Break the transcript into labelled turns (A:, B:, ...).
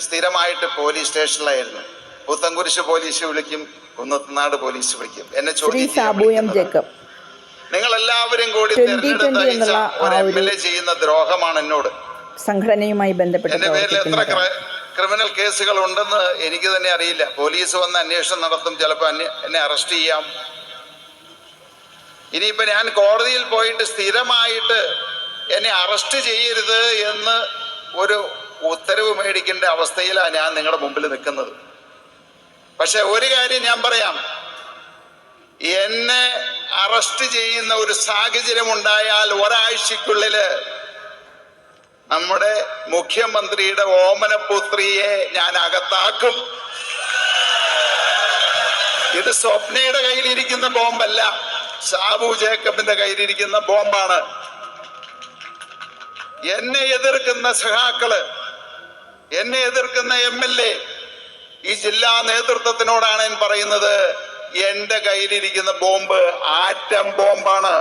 A: സ്ഥിരമായിട്ട് police സ്റ്റേഷനിലായിരുന്നു. Puthencruz police വിളിക്കും, Kunnathunad police വിളിക്കും. എന്നെ ചോദ്യം ചെയ്യാൻ നിങ്ങൾ എല്ലാവരും കൂടി തെരഞ്ഞെടുത്ത ഒരു MLA ചെയ്യുന്ന ദ്രോഹമാണ് എന്നോട്.
B: സംഘടനയുമായി ബന്ധപ്പെട്ട്
A: എന്റെ പേരിൽ എത്ര ക്രിമിനൽ കേസുകൾ ഉണ്ടെന്ന് എനിക്ക് തന്നെ അറിയില്ല. പോലീസ് വന്ന് അന്വേഷണം നടത്തും, ചിലപ്പോൾ എന്നെ അറസ്റ്റ് ചെയ്യാം. ഇനിയിപ്പോ ഞാൻ കോടതിയിൽ പോയിട്ട് സ്ഥിരമായിട്ട് എന്നെ അറസ്റ്റ് ചെയ്യരുത് എന്ന് ഒരു ഉത്തരവ് മേടിക്കേണ്ട അവസ്ഥയിലാണ് ഞാൻ നിങ്ങളുടെ മുമ്പിൽ നിൽക്കുന്നത്. പക്ഷെ ഒരു കാര്യം ഞാൻ പറയാം, എന്നെ അറസ്റ്റ് ചെയ്യുന്ന ഒരു സാഹചര്യം ഉണ്ടായാൽ ഒരാഴ്ചക്കുള്ളില് നമ്മുടെ മുഖ്യമന്ത്രിയുടെ ഓമനപുത്രിയെ ഞാൻ അകത്താക്കും. ഇത് സ്വപ്നയുടെ കയ്യിലിരിക്കുന്ന ബോംബല്ല, സാബു ജേക്കബിന്റെ കയ്യിലിരിക്കുന്ന ബോംബാണ്. എന്നെ എതിർക്കുന്ന സഖാക്കള്, എന്നെ എതിർക്കുന്ന MLA, ഈ ജില്ലാ നേതൃത്വത്തിനോടാണ് ഞാൻ പറയുന്നത്, എന്റെ കയ്യിലിരിക്കുന്ന ബോംബ് ആറ്റം ബോംബാണ്.